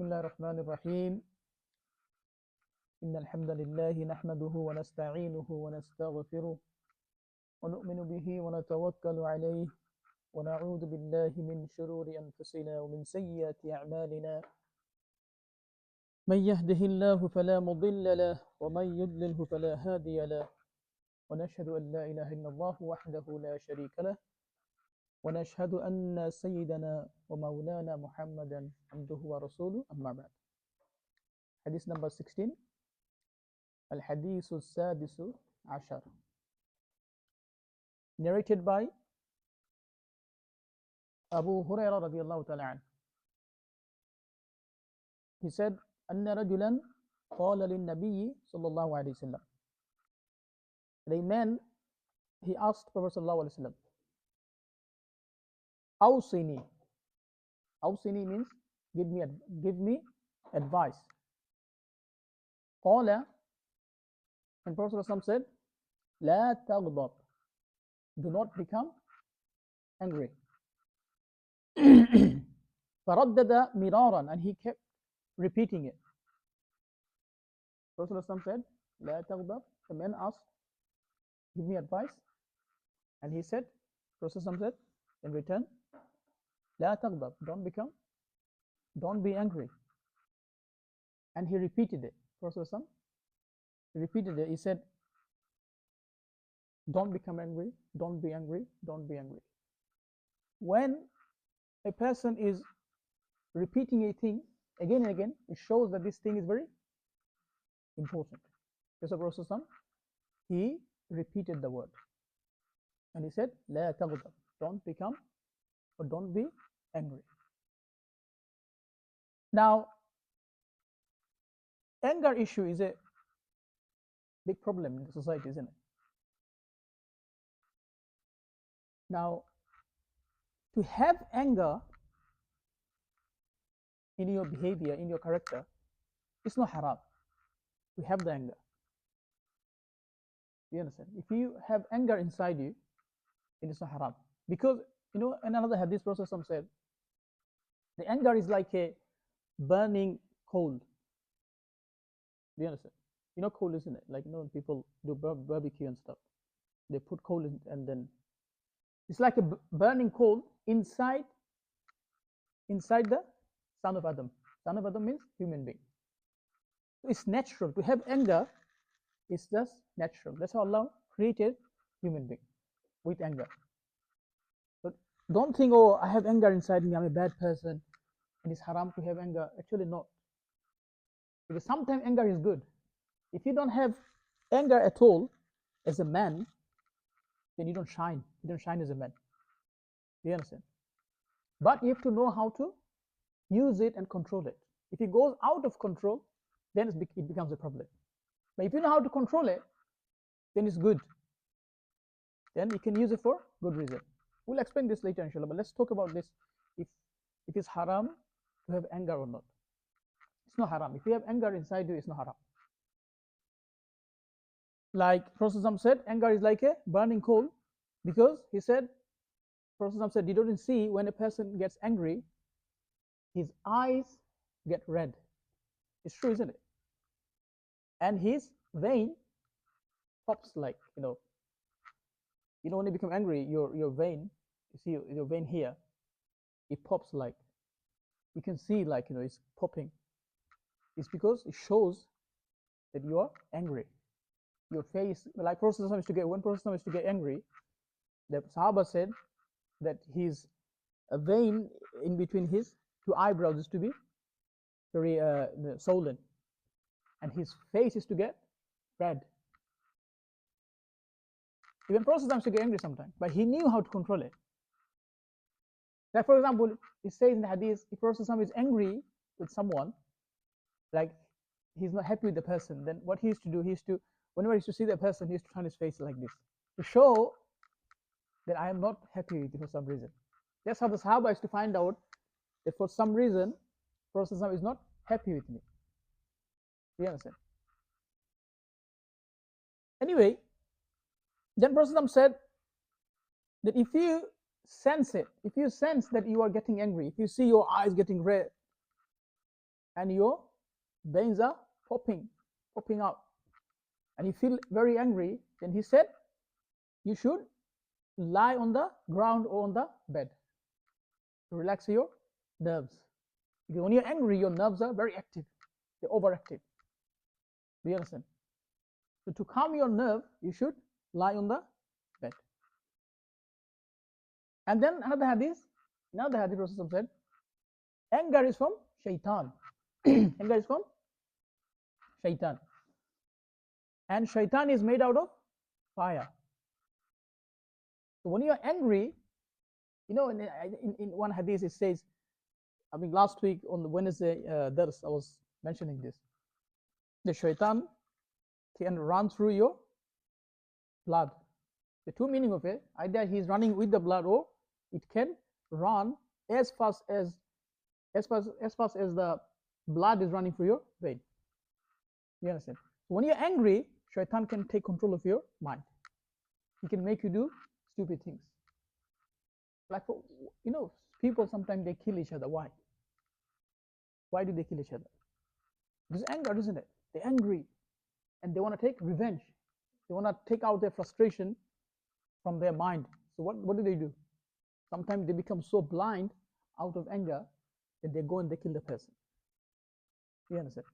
بسم الله الرحمن الرحيم إن الحمد لله نحمده ونستعينه ونستغفره ونؤمن به ونتوكل عليه ونعوذ بالله من شرور أنفسنا ومن سيئات أعمالنا من يهده الله فلا مضل له ومن يضلله فلا هادي له ونشهد أن لا إله إلا الله وحده لا شريك له ونشهد أن سيدنا ومولانا محمدا عبده ورسوله أما بعد. Hadith number 16, Al-Hadith السادس عشر, narrated by Abu Hurairah radiallahu ta'ala anhu. He said, أن رجلا قال للنبي صلى الله عليه وسلم. A man, he asked Prophet صلى الله عليه وسلم, أوصني. أوصني means give me advice. قال, and Prophet ﷺ said, لا تغضب, do not become angry. فردد مرارا, and he kept repeating it. Prophet ﷺ said, لا تغضب. The man asked, give me advice, and he said, Prophet ﷺ said in return, لا تغضب, don't be angry. And he repeated it. Prophet ﷺ repeated it. He said, don't become angry, don't be angry, don't be angry. When a person is repeating a thing again and again, it shows that this thing is very important. So Prophet ﷺ, he repeated the word, and he said, لا تغضب, don't become or don't be angry. Now, anger issue is a big problem in the society, isn't it? Now, to have anger in your behavior, in your character, it's not haram. To have the anger. You understand? If you have anger inside you, it is not haram. Because, in another hadith, Prophet said, the anger is like a burning coal. Do you understand? Coal, isn't it? Like, people do barbecue and stuff. They put coal in, and then it's like a burning coal inside the son of Adam. Son of Adam means human being. It's natural to have anger. It's just natural. That's how Allah created human being, with anger. But don't think, oh, I have anger inside me, I'm a bad person, and it's haram to have anger. Actually not. Because sometimes anger is good. If you don't have anger at all as a man, then you don't shine. You don't shine as a man. Do you understand? But you have to know how to use it and control it. If it goes out of control, then it becomes a problem. But if you know how to control it, then it's good. Then you can use it for good reason. We'll explain this later, inshallah. But let's talk about this. If it's haram to have anger or not. It's not haram. If you have anger inside you, it's not haram. Like Prophet said, anger is like a burning coal, because he said, Prophet said, you don't see when a person gets angry, his eyes get red. It's true, isn't it? And his vein pops, like, when you become angry, your vein, you see your vein here, it pops, like, you can see, like, it's popping. It's because it shows that you are angry. Your face, like Prophet used to get, when Prophet used to get angry, the Sahaba said that his vein in between his two eyebrows used to be very swollen, and his face used to get red. Even Prophet used to get angry sometimes, but he knew how to control it. Like, for example, it says in the hadith, if Prophet is angry with someone, like he's not happy with the person, then what he used to do, whenever he used to see the person, he used to turn his face like this, to show that I am not happy with you for some reason. That's how the Sahaba used to find out that for some reason, Prophet is not happy with me. Do you understand? Anyway, then Prophet said that if you sense it, if you sense that you are getting angry, if you see your eyes getting red, and your veins are popping out, and you feel very angry, then he said you should lie on the ground or on the bed to relax your nerves. Because when you're angry, your nerves are very active, they're overactive. Do you understand? So to calm your nerve, you should lie on the bed. And then another hadith Prophet said, anger is from shaitan. Anger is from shaitan. And shaitan is made out of fire. So when you're angry, in one hadith it says, I mean last week on the Wednesday dars I was mentioning this. The shaitan can run through your blood. The two meaning of it, either he's running with the blood, or it can run as fast as the blood is running through your vein. You understand? So when you're angry, shaitan can take control of your mind. He can make you do stupid things. Like, people sometimes they kill each other. Why? Why do they kill each other? Because anger, isn't it? They're angry and they want to take revenge. They want to take out their frustration from their mind. So what do? Sometimes they become so blind out of anger that they go and they kill the person. You understand?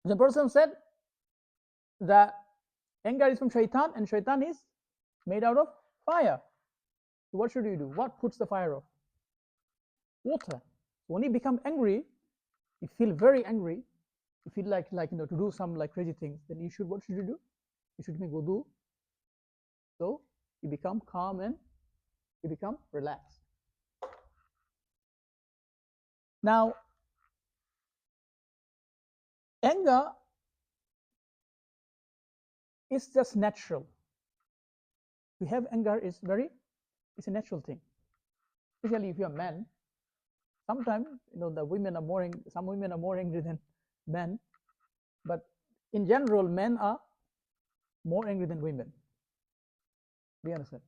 The person said that anger is from shaitan, and shaitan is made out of fire. So what should you do? What puts the fire off? Water. When you become angry, you feel very angry, you feel like to do some like crazy things, then what should you do? You should make wudu. So you become calm and you become relaxed. Now, anger is just natural. To have anger it's a natural thing. Especially if you're a man. Sometimes some women are more angry than men, but in general, men are more angry than women. Do you understand?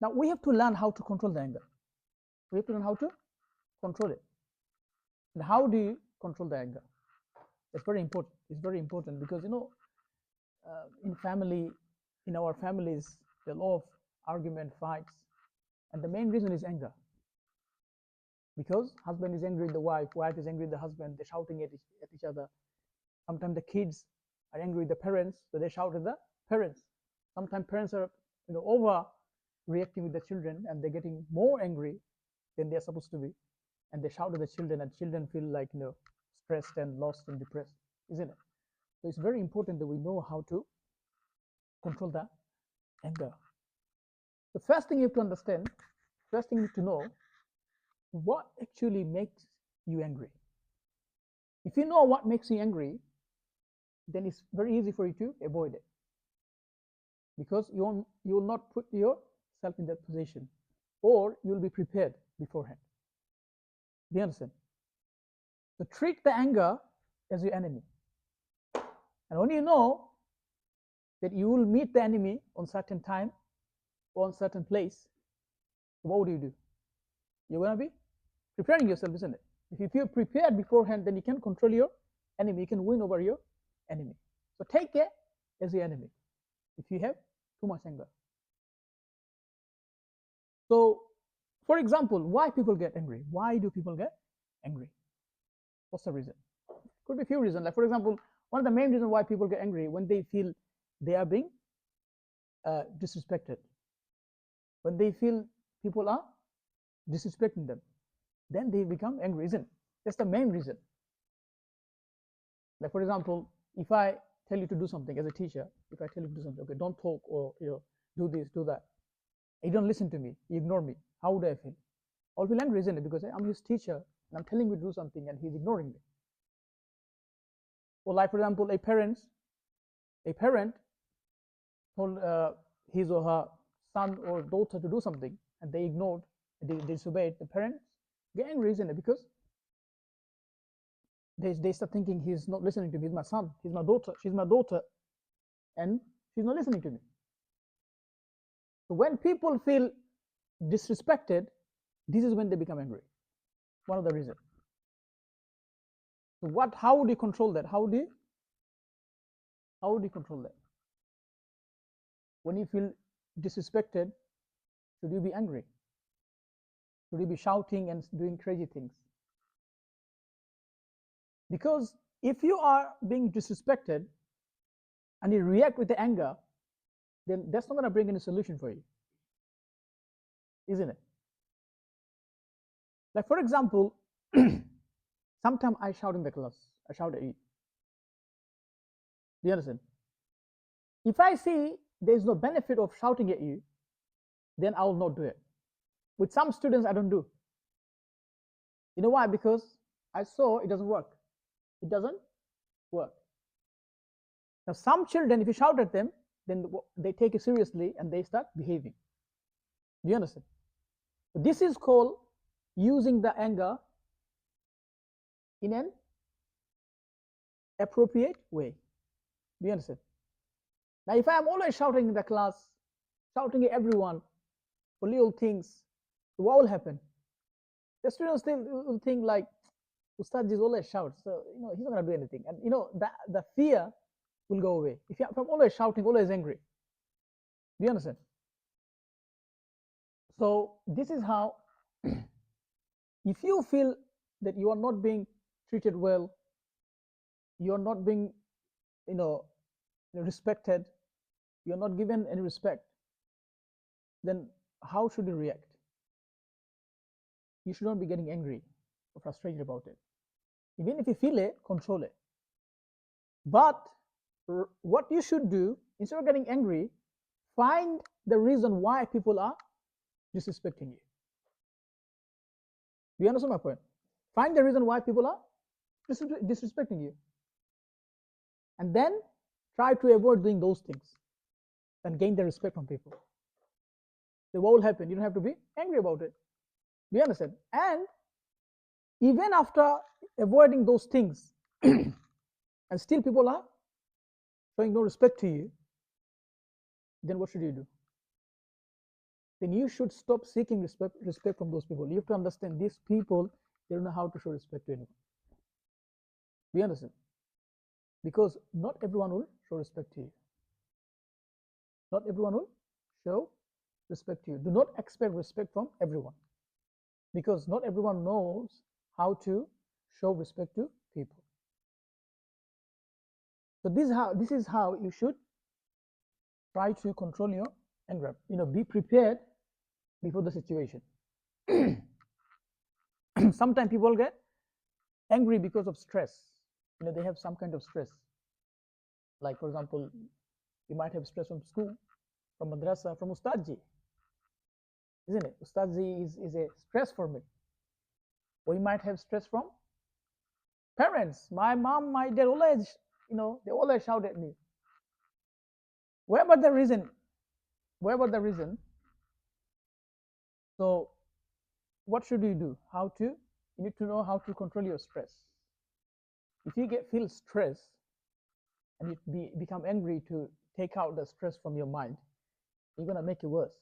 Now we have to learn how to control the anger. We have to learn how to control it. And how do you control the anger? It's very important. It's very important because in our families, there are a lot of argument, fights, and the main reason is anger. Because husband is angry with the wife is angry with the husband, they're shouting at each other. Sometimes the kids are angry with the parents, so they shout at the parents. Sometimes parents are over reacting with the children, and they're getting more angry than they're supposed to be, and they shout at the children, and children feel like stressed and lost and depressed, isn't it? So it's very important that we know how to control the anger. The first thing you have to understand, first thing you need to know, what actually makes you angry. If you know what makes you angry, then it's very easy for you to avoid it, because you will not put yourself in that position, or you'll be prepared beforehand. Do you understand? So treat the anger as your enemy, and when you know that you will meet the enemy on certain time or on certain place, what would you do? You're going to be preparing yourself, isn't it? If you feel prepared beforehand, then you can control your enemy. You can win over your enemy. So take it as your enemy if you have too much anger. So, for example, why people get angry? Why do people get angry? What's the reason? Could be a few reasons. Like, for example, one of the main reasons why people get angry, when they feel they are being disrespected. When they feel people are disrespecting them, then they become angry, isn't it? That's the main reason. Like, for example, if I tell you to do something as a teacher, if I tell you to do something, okay, don't talk, or do this, do that, you don't listen to me, you ignore me, how would I feel? I'll feel angry, isn't it? Because I'm his teacher and I'm telling him to do something and he's ignoring me. Or like, for example, a parent told his or her son or daughter to do something and they ignored, they disobeyed. The parents get angry, isn't it? Because they start thinking he's not listening to me, he's my son, she's my daughter, and she's not listening to me. So when people feel disrespected, this is when they become angry. One of the reasons. So how would you control that? How would you control that? When you feel disrespected, should you be angry? Should you be shouting and doing crazy things? Because if you are being disrespected and you react with the anger, then that's not going to bring any solution for you, isn't it? Like, for example, sometimes I shout in the class. I shout at you. Do you understand? If I see there's no benefit of shouting at you, then I will not do it. With some students, I don't do. You know why? Because I saw it doesn't work. It doesn't work. Now, some children, if you shout at them, then they take it seriously and they start behaving. Do you understand? This is called using the anger in an appropriate way. Do you understand? Now, if I am always shouting in the class, shouting at everyone for little things, what will happen? The students will think like, Ustad is always shouts, so he's not going to do anything. And the fear will go away. If I'm always shouting, always angry. Do you understand? So this is how, if you feel that you are not being treated well, you are not being, respected, you are not given any respect, then how should you react? You should not be getting angry or frustrated about it. Even if you feel it, control it. But what you should do, instead of getting angry, find the reason why people are disrespecting you. Do you understand my point? Find the reason why people are disrespecting you. And then try to avoid doing those things and gain the respect from people. So what will happen? You don't have to be angry about it. Do you understand? And even after avoiding those things, and still people are showing no respect to you, then what should you do? Then you should stop seeking respect from those people. You have to understand these people, they don't know how to show respect to anyone. Do you understand? Because not everyone will show respect to you. Not everyone will show respect to you. Do not expect respect from everyone, because not everyone knows how to show respect to people. So this is how you should try to control your anger. Be prepared before the situation. Sometimes people get angry because of stress. They have some kind of stress. Like, for example, you might have stress from school, from madrasa, from Ustadji. Isn't it? Ustadji is a stress for me. Or you might have stress from parents. My mom, my dad always, they always shout at me. Whatever the reason. So what should you do? You need to know how to control your stress. If you feel stress and you become angry to take out the stress from your mind, you're going to make it worse.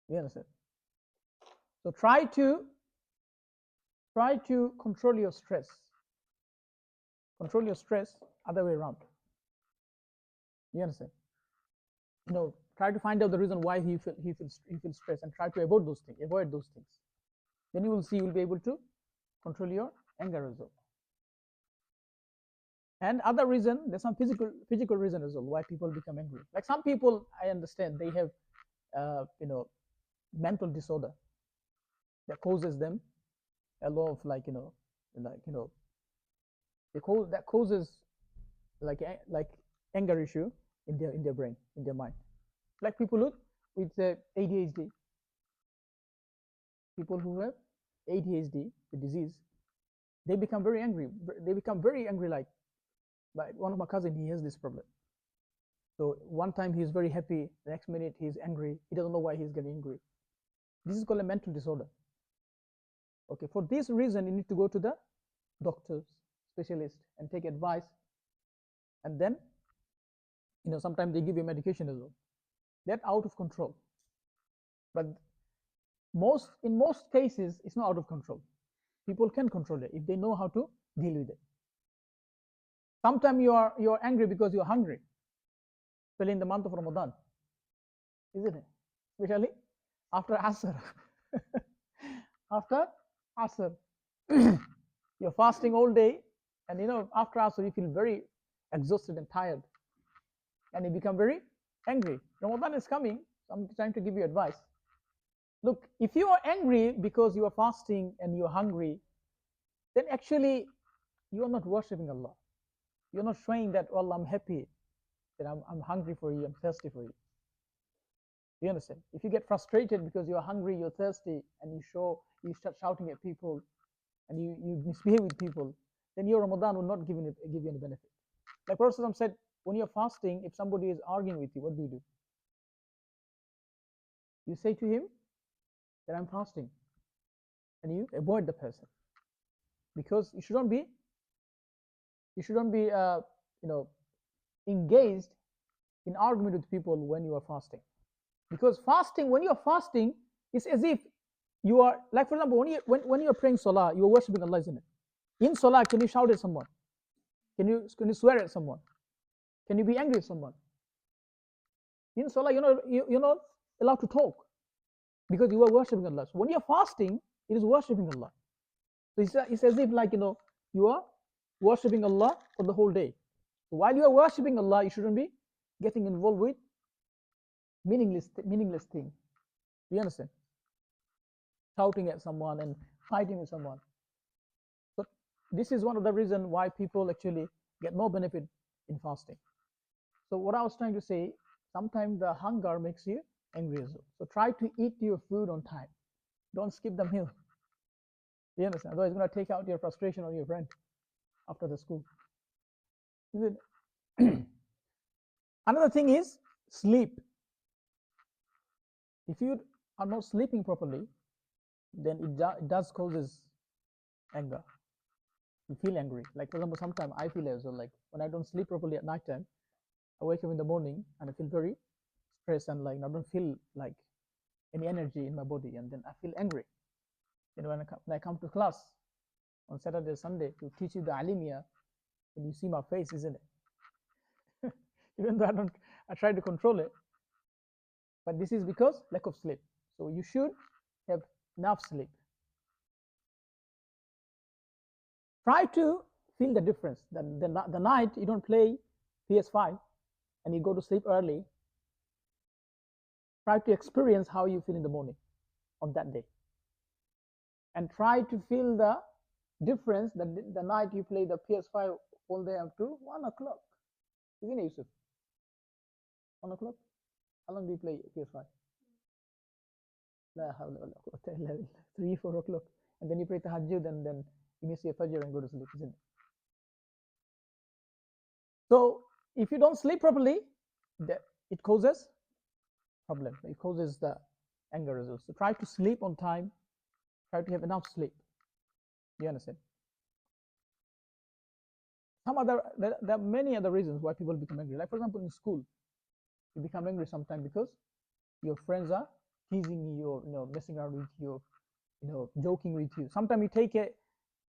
You understand? So try to control your stress. Control your stress other way around. You understand? Try to find out the reason why he feels stressed and try to avoid those things. Then you will see you'll be able to control your anger as well. And other reason, there's some physical reason as well why people become angry. Like some people, I understand, they have mental disorder that causes them a lot of that causes like anger issue in their brain, in their mind. Like people with ADHD. People who have ADHD, the disease, they become very angry. Like one of my cousins, he has this problem. So one time he's very happy, the next minute he's angry. He doesn't know why he's getting angry. This is called a mental disorder. Okay, for this reason, you need to go to the doctors, specialist, and take advice. And then, sometimes they give you medication as well. That's out of control. But in most cases, it's not out of control. People can control it if they know how to deal with it. Sometimes you're angry because you're hungry, especially in the month of Ramadan, isn't it? Especially after Asr. After Asr. You're fasting all day, and after Asr you feel very exhausted and tired, and you become very angry. Ramadan is coming, so I'm trying to give you advice. Look, if you are angry because you are fasting and you're hungry, then actually you are not worshipping Allah. You're not showing that, Allah, I'm happy, that I'm hungry for you, I'm thirsty for you. You understand? If you get frustrated because you're hungry, you're thirsty, and you start shouting at people, and you misbehave with people, then your Ramadan will not give you any benefit. Like Prophet said, when you're fasting, if somebody is arguing with you, what do? You say to him that I'm fasting, and you avoid the person, because you shouldn't be engaged in argument with people when you are fasting. Because fasting, when you're fasting, it's as if you are, like, for example, when you're praying salah, you're worshipping Allah, isn't it? In salah, can you shout at someone? Can you swear at someone? Can you be angry at someone? In salah, you're not allowed to talk, because you are worshipping Allah. So when you're fasting, it is worshipping Allah. So it's as if, like, you are worshipping Allah for the whole day. So while you are worshipping Allah, you shouldn't be getting involved with meaningless thing. Do you understand? Shouting at someone and fighting with someone. So this is one of the reasons why people actually get no benefit in fasting. So what I was trying to say, sometimes the hunger makes you angry as well. So try to eat your food on time. Don't skip the meal. Do you understand? Otherwise, it's going to take out your frustration on your friend after the school. Another thing is sleep. If you are not sleeping properly, then it does causes anger. You feel angry. Like, for example, sometimes I feel as well, like when I don't sleep properly at night time, I wake up in the morning and I feel very stressed, and like I don't feel like any energy in my body, and then I feel angry. When I come to class on Saturday, Sunday to teach you the alimia, and you see my face, isn't it? Even though I try to control it, but this is because lack of sleep. So you should have enough sleep. Try to feel the difference. The night you don't play PS5 and you go to sleep early. Try to experience how you feel in the morning on that day, and try to feel the difference that the night you play the PS5 all day up to 1 o'clock. Isn't it, Yusuf? 1 o'clock? How long do you play PS5? 3, 4 o'clock. And then you pray tahajjud, and then you miss your fajr and go to sleep, isn't it? So if you don't sleep properly, it causes problem. It causes the anger as well. So try to sleep on time. Try to have enough sleep. Do you understand? There are many other reasons why people become angry. Like, for example, in school, you become angry sometimes because your friends are teasing you, or messing around with you, joking with you. Sometimes you take it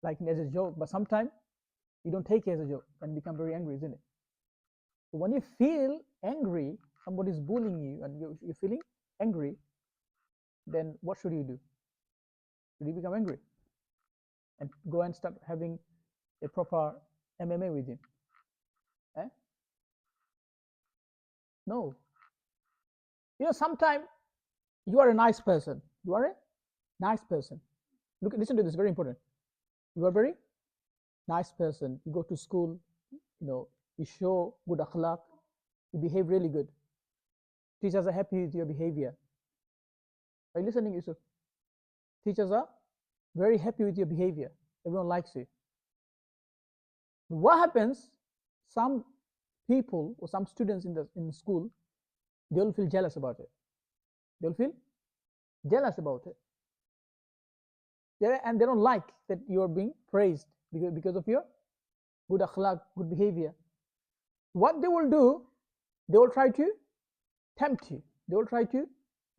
like as a joke, but sometimes you don't take it as a joke and become very angry, isn't it? So when you feel angry, somebody's bullying you, and you're feeling angry, then what should you do? Should you become angry and go and start having a proper MMA with him? No. Sometimes you are a nice person. You are a nice person. Listen to this, very important. You are a very nice person. You go to school, you show good akhlaq, you behave really good. Teachers are happy with your behavior. Are you listening, Yusuf? Teachers are very happy with your behavior. Everyone likes you. What happens? Some people or some students in the school, they'll feel jealous about it. They'll feel jealous about it. And they don't like that you are being praised because of your good akhlaq, good behavior. What they will do, they will try to tempt you. They will try to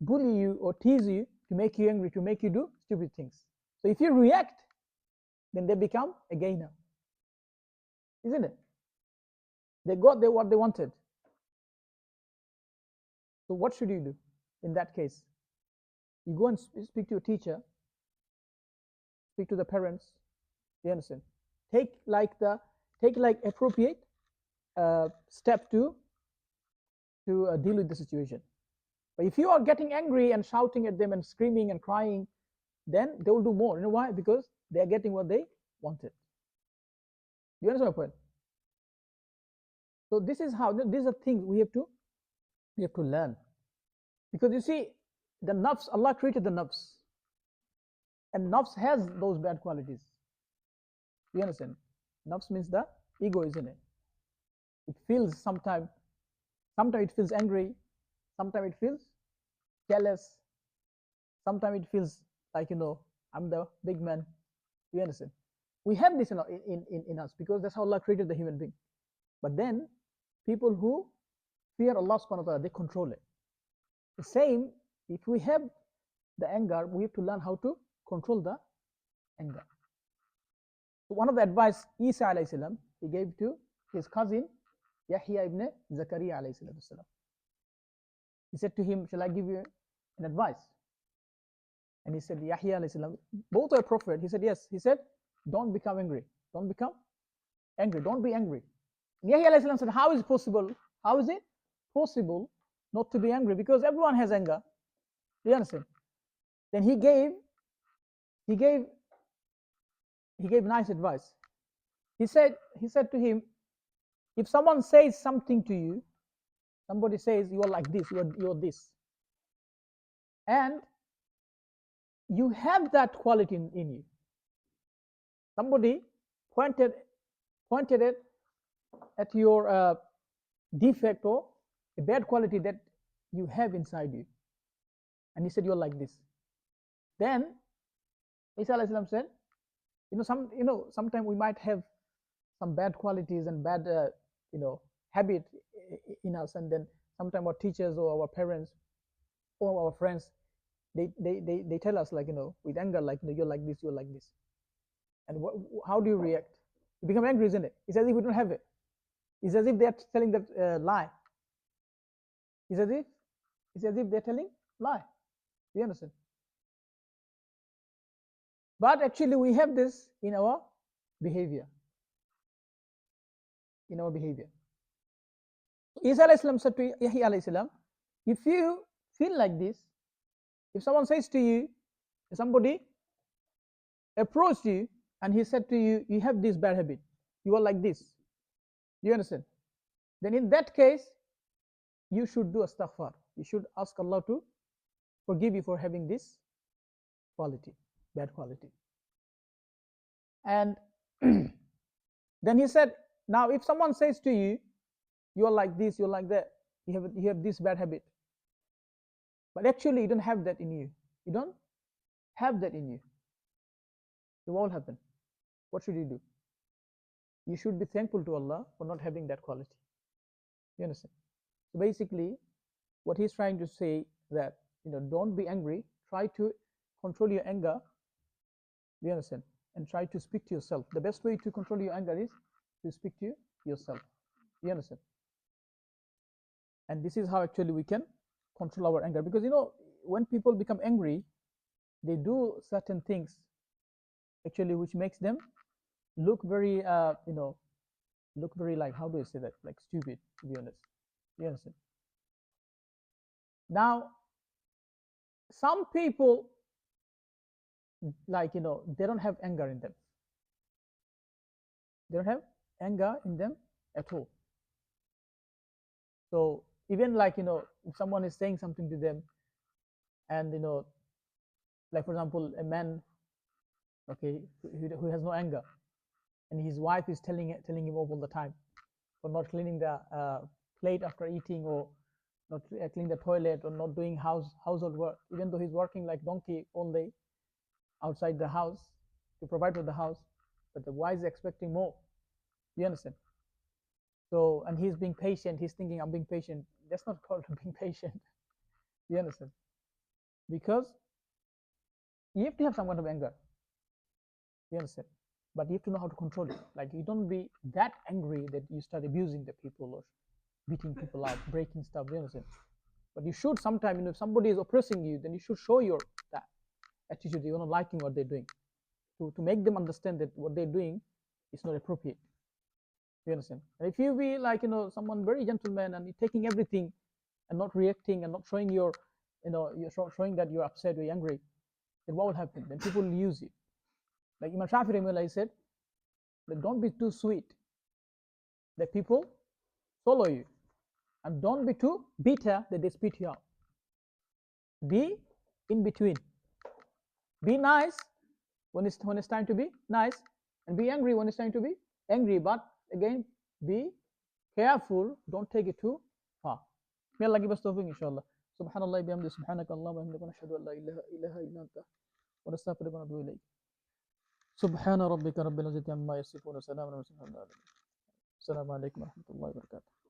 bully you or tease you to make you angry, to make you do stupid things. So if you react then they become a gainer, isn't it? They got what they wanted. So what should you do in that case? You go and speak to your teacher, speak to the parents. You understand? Take like appropriate step to deal with the situation. But if you are getting angry and shouting at them and screaming and crying, then they will do more. You know why? Because they are getting what they wanted. Do you understand my point? So this is how, these are things we have to learn. Because you see, the nafs, Allah created the nafs, and nafs has those bad qualities. You understand? Nafs means the ego, isn't it? It feels sometimes it feels angry, sometimes it feels jealous, sometimes it feels like, I'm the big man. You understand? We have this in us because that's how Allah created the human being. But then people who fear Allah subhanahu wa ta'ala, they control it. The same, if we have the anger, we have to learn how to control the anger. So one of the advice Isa alayhi salam, he gave to his cousin Yahya ibn Zakaria alayhi salam. He said to him, shall I give you an advice? And he said, Yahya alayhi salam, both are prophet. He said, yes. He said, don't become angry. Don't become angry. Don't be angry. And Yahya alayhi salam said, how is it possible? How is it possible not to be angry? Because everyone has anger. Do you understand? Then he gave nice advice. He said to him, if someone says something to you, somebody says you are like this, you are this, and you have that quality in you. Somebody pointed it at your defect or a bad quality that you have inside you, and he said you're like this. Then Isa alayhi salam said, sometimes we might have some bad qualities and bad habit in us, and then sometimes our teachers or our parents or our friends, they tell us, like, with anger, like, you're like this, you're like this. And how do you react? You become angry, isn't it? It's as if we don't have it. It's as if they're telling that lie. It's as if they're telling lie. Do you understand? But actually we have this in our behavior. Isa alayhi salam said to Yahya alayhi salam, if you feel like this, if someone says to you, somebody approached you and he said to you, you have this bad habit, you are like this, do you understand? Then in that case, you should do astaghfar. You should ask Allah to forgive you for having this quality, bad quality. And then he said, now if someone says to you, you are like this, you're like that, you have this bad habit, but actually you don't have that in you, what will happen? What should you do? You should be thankful to Allah for not having that quality. You understand? So basically what he's trying to say, that don't be angry, try to control your anger. You understand? And try to speak to yourself. The best way to control your anger is to speak to yourself. You understand? And this is how actually we can control our anger. Because when people become angry, they do certain things actually which makes them look very like, how do I say that, like stupid, to be honest. You understand? Now some people, like, they don't have anger in them. They don't have anger in them at all. So even like, if someone is saying something to them, and like for example, a man, okay, who has no anger, and his wife is telling him off all the time for not cleaning the plate after eating, or not cleaning the toilet, or not doing household work, even though he's working like donkey all day outside the house to provide for the house, but the wife is expecting more. You understand? So, and he's being patient, he's thinking, I'm being patient. That's not called being patient. You understand? Because you have to have some kind of anger. You understand? but you have to know how to control it. Like, you don't be that angry that you start abusing the people or beating people up, breaking stuff. You understand? But you should sometimes, if somebody is oppressing you, then you should show your that attitude. You're not liking what they're doing, to make them understand that what they're doing is not appropriate. You understand? And if you be like, someone very gentleman and you're taking everything and not reacting and not showing you're showing that you're upset or angry, then what will happen? Then people will use it. Like Imam Shafi'i said, that don't be too sweet, that people follow you, and don't be too bitter that they spit you out. Be in between. Be nice when it's time to be nice, and be angry when it's time to be angry. But again, be careful. Don't take it too far. May Allah give us tawfiq, inshallah. Subhanallah bihamdi, subhanaka Allahumma wa bihamdika, nashhadu an la ilaha illa anta wa nastaghfiruka wa natubu ilayk. Subhana rabbika rabbil izzati amma yasifun wa salamun ala al mursalin. Assalamu alaikum wa rahmatullahi wa barakatuh.